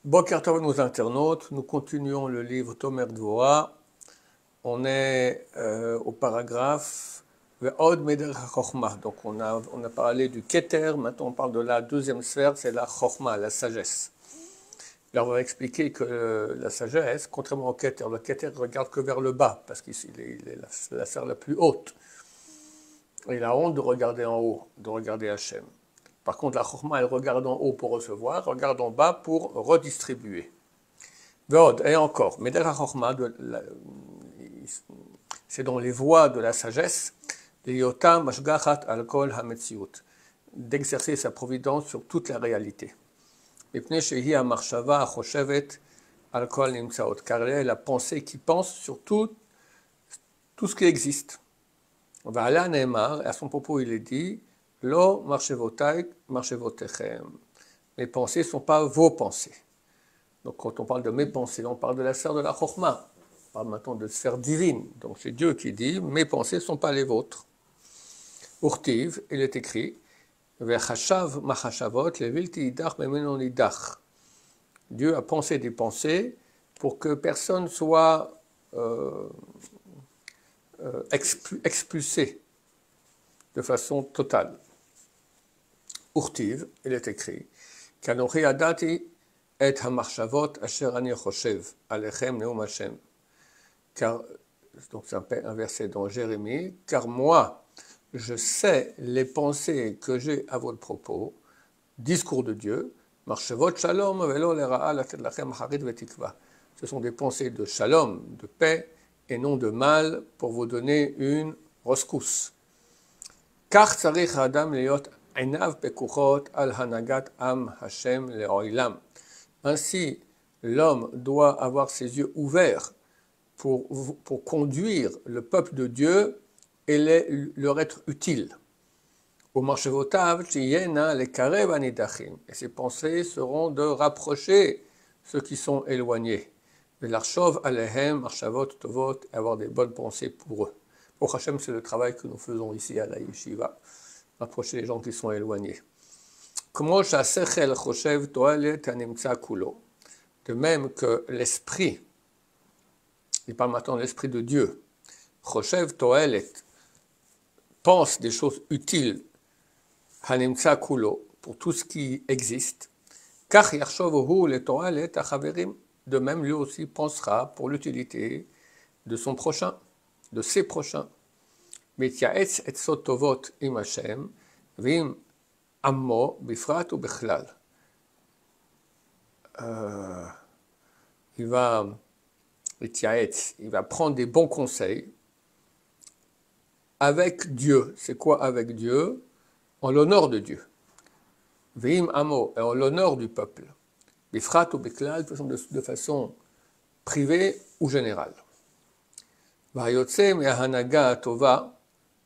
Boker Tov nos internautes, nous continuons le livre Tomer Dvorah. On est au paragraphe Ve'od Meder HaChochma. Donc on a parlé du Keter, maintenant on parle de la deuxième sphère, c'est la Chochma, la sagesse. Alors on va expliquer que la sagesse, contrairement au Keter, le Keter regarde que vers le bas, parce qu'il est la sphère la plus haute. Il a honte de regarder en haut, de regarder Hachem. Par contre, la Chochma, elle regarde en haut pour recevoir, regarde en bas pour redistribuer. Et encore, mais derrière la Chochma, c'est dans les voies de la sagesse, d'exercer sa providence sur toute la réalité. Car elle est la pensée qui pense sur tout ce qui existe. Et à son propos, il est dit, Lo marchevotai marchevotechem. Mes pensées ne sont pas vos pensées. Donc quand on parle de mes pensées, on parle de la sphère de la Chochma. On parle maintenant de sphère divine. Donc c'est Dieu qui dit, mes pensées ne sont pas les vôtres. Urtiv, il est écrit, Vechashav machashavot levilti idach memenon idach. Dieu a pensé des pensées pour que personne soit expulsé de façon totale. Urtiv, il est écrit, Kanochi adati et hamarchavot asher ani choshev alechem neum Hashem. Car, donc c'est un verset dans Jérémie, car moi, je sais les pensées que j'ai à votre propos, discours de Dieu, marchavot shalom velo lera'a latet lachem harit vetikva. Ce sont des pensées de shalom, de paix, et non de mal, pour vous donner une rescousse. Kach tzarich ha'adam liot einav pekuchot al hanagat am Hashem le'olam. Ainsi, l'homme doit avoir ses yeux ouverts pour conduire le peuple de Dieu et leur être utile. Au marchevotav tiyena le karev anidachim. Et ses pensées seront de rapprocher ceux qui sont éloignés. De l'archov alehem marchavot tovot, avoir des bonnes pensées pour eux. Pour Hashem, c'est le travail que nous faisons ici à la yeshiva, rapprocher les gens qui sont éloignés. De même que l'esprit, il parle maintenant de l'esprit de Dieu, Choshev Toelet, pense des choses utiles, Hanimtsa Kulo, pour tout ce qui existe, Kach Yarshovohu le Toelet Achaverim, de même lui aussi pensera pour l'utilité de son prochain, de ses prochains. Mityaetz et Sotovot im Hashem, Vim Ammo, Bifrat ou Bechlal. Il va prendre des bons conseils avec Dieu. C'est quoi avec Dieu? En l'honneur de Dieu. Vim Ammo, en l'honneur du peuple. Bifrat ou Bechlal, de façon privée ou générale. Vayotse me'ahanaga atova,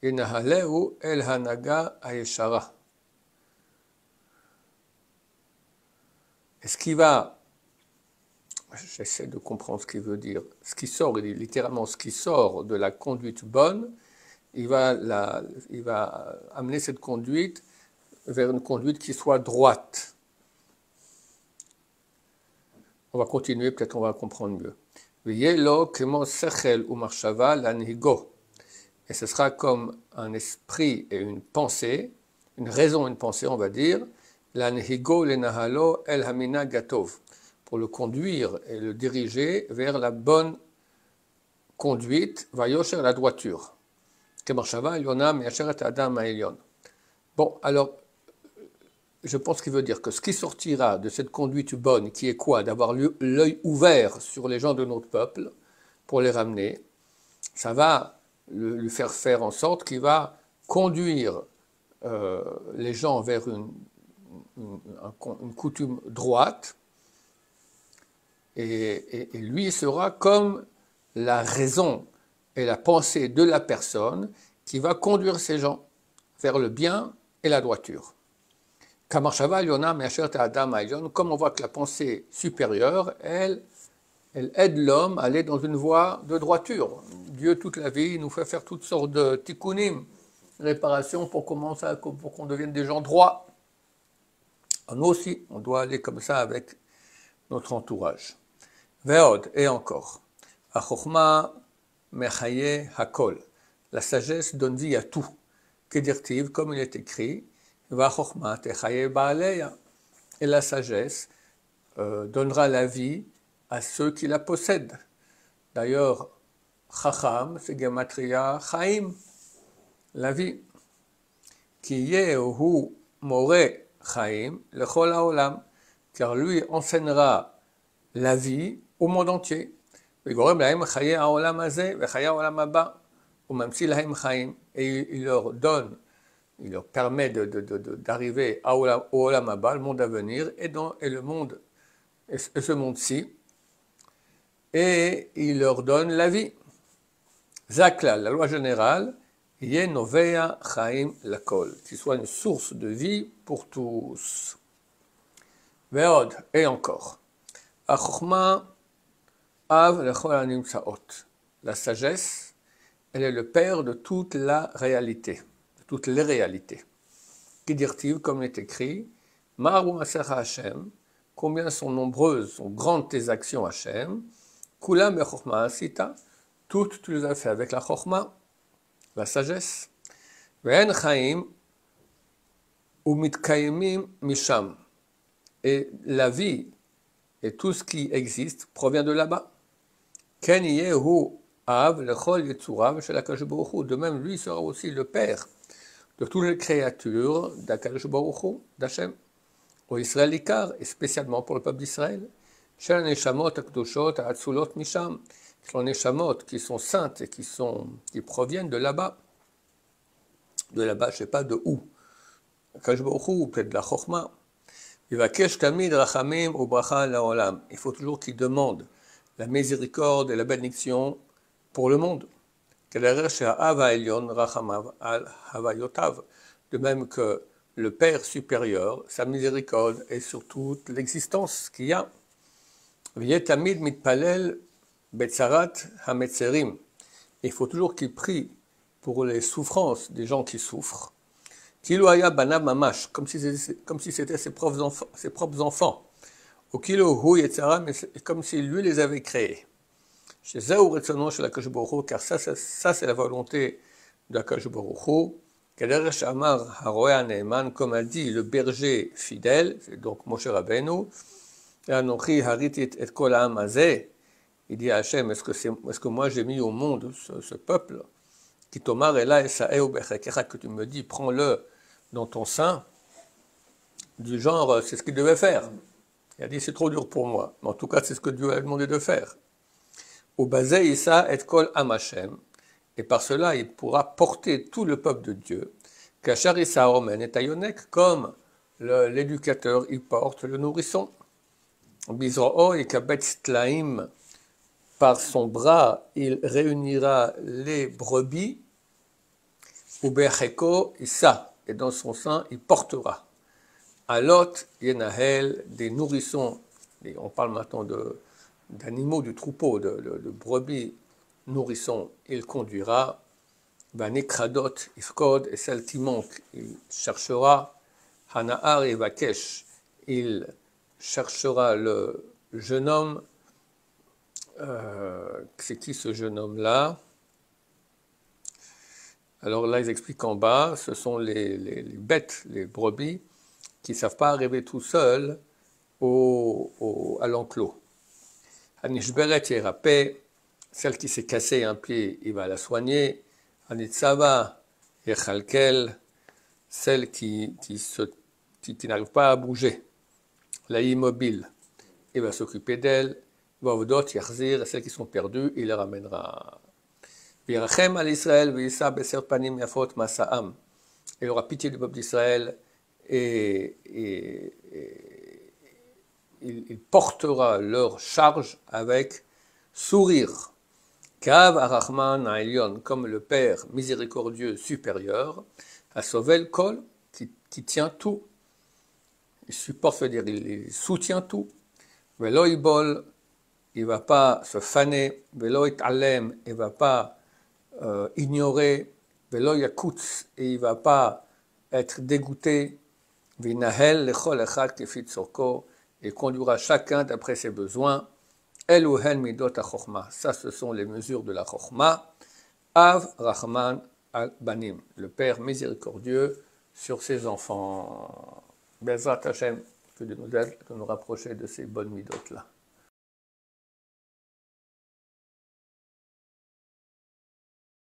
yenahaleu el hanaga ayeshara. Et ce qui va, j'essaie de comprendre ce qu'il veut dire, ce qui sort, il dit littéralement ce qui sort de la conduite bonne, il va amener cette conduite vers une conduite qui soit droite. On va continuer, peut-être on va comprendre mieux. Et ce sera comme un esprit et une pensée, une raison, une pensée, on va dire, pour le conduire et le diriger vers la bonne conduite, vayosher, la droiture. Bon, alors, je pense qu'il veut dire que ce qui sortira de cette conduite bonne, qui est quoi? D'avoir l'œil ouvert sur les gens de notre peuple, pour les ramener, ça va lui faire en sorte qu'il va conduire les gens vers une coutume droite, et lui sera comme la raison et la pensée de la personne qui va conduire ces gens vers le bien et la droiture. Comme on voit que la pensée supérieure, elle aide l'homme à aller dans une voie de droiture. Dieu, toute la vie, nous fait faire toutes sortes de tikkunim, réparations pour qu'on devienne des gens droits. Nous aussi, on doit aller comme ça avec notre entourage. Veod, et encore. Achokma mechaye hakol. La sagesse donne vie à tout. Kedirtiv, comme il est écrit, Vachokma techaye baaleya. Et la sagesse donnera la vie à ceux qui la possèdent. D'ailleurs, Chacham, c'est Gematria Chaim, la vie. Ki yehu more Chaim lechol haolam, car lui enseignera la vie au monde entier. וגורם להם חיי העולם הזה וחיי העולם הבא, וממציא להם חיים, et il leur donne, il leur permet d'arriver au Olam Haba, le monde à venir, et le monde, et ce monde-ci, et il leur donne la vie. Zakla, la loi générale, Yé Novea Chaim Lakol, qui soit une source de vie pour tous. Veod, et encore. Achokma Av Lechol Animtsaot. La sagesse, elle est le père de toute la réalité, de toutes les réalités. Kidirtiv, comme il est écrit, Maru Asecha Hashem, combien sont nombreuses, sont grandes tes actions Hashem, Kulam Bechokma Asita, toutes tu les as fait avec la Chokma, la sagesse. Ve'en Chaim Umitkaimim Misham. Et la vie et tout ce qui existe provient de là-bas. Ken Yehu Av Lechol Yetzurav Shel HaKadosh Baruch Hu. De même, lui sera aussi le père de toutes les créatures d'HaKadosh Baruch Hu, d'Hachem, au Israël Ikar, et spécialement pour le peuple d'Israël. Shel Neshamot HaKadoshot HaAtzulot Misham. Ce sont les Neshamot qui sont saintes et qui proviennent de là-bas. De là-bas, je ne sais pas de où. HaKadosh Baruch Hu, peut-être de la Chokhmah. Il faut toujours qu'il demande la miséricorde et la bénédiction pour le monde. De même que le Père supérieur, sa miséricorde est sur toute l'existence qu'il y a. Il faut toujours qu'il prie pour les souffrances des gens qui souffrent. Kiloaya Banav Mamash, comme si c'était ses propres enfants. Ou Kilo Hu Yetzara, mais comme si lui les avait créés. Chez Zéou Retsonon, chez l'Akadosh Baruch Hu, car ça c'est la volonté de l'Akadosh Baruch Hu. Kederesh Amar Haroea Neeman, comme a dit le berger fidèle, c'est donc Moshe Rabbeinu, Anochi Haritit et Kol Ha'am Hazeh, il dit à Hachem, est-ce que moi j'ai mis au monde ce peuple, qui Tomar Ela Esaeu Bechekecha, que tu me dis, prends-le dans ton sein, du genre, c'est ce qu'il devait faire. Il a dit, c'est trop dur pour moi. Mais en tout cas, c'est ce que Dieu a demandé de faire. Au basé, Issa et Kol Am Hashem. Et par cela, il pourra porter tout le peuple de Dieu. Kachar Issa Omen et Tayonek, comme l'éducateur, il porte le nourrisson. Bizro'o et Kabet Tlaim, par son bras, il réunira les brebis. Ou Becheko Issa. Et dans son sein, il portera. Alot, Yenahel, des nourrissons, on parle maintenant d'animaux du troupeau, de brebis nourrissons, il conduira. Nekradot, Ifkod, et celle qui manque, il cherchera. Hanahar et Vakesh, il cherchera le jeune homme. C'est qui ce jeune homme-là? Alors là, ils expliquent en bas, ce sont les bêtes, les brebis, qui ne savent pas arriver tout seuls à l'enclos. Hanishberet Yerapé, celle qui s'est cassée un pied, il va la soigner. Hanitzava Yechalkel, celle qui n'arrive pas à bouger. La immobile, il va s'occuper d'elle. Vavdot Yachzir, celles qui sont perdues, il les ramènera. Virachem al Israël, Visa Beser Panim Yafot Masaam. Il aura pitié du peuple d'Israël et il portera leur charge avec sourire. Kav Arachman Aelion, comme le Père miséricordieux supérieur, a sauvé le col qui tient tout. Il supporte, c'est-à-dire il soutient tout. Veloïbol, il ne va pas se faner. Veloït Alem, il ne va pas ignorer, Veloïakutz, et il ne va pas être dégoûté. Vinahel lechol echad kefit sorko, et conduira chacun d'après ses besoins. Eluhen midot ha-chokhma. Ça, ce sont les mesures de la chokhma. Av Rahman al-Banim, le Père miséricordieux sur ses enfants. Bezrat Hashem, que de nous aide, de nous rapprocher de ces bonnes midot-là.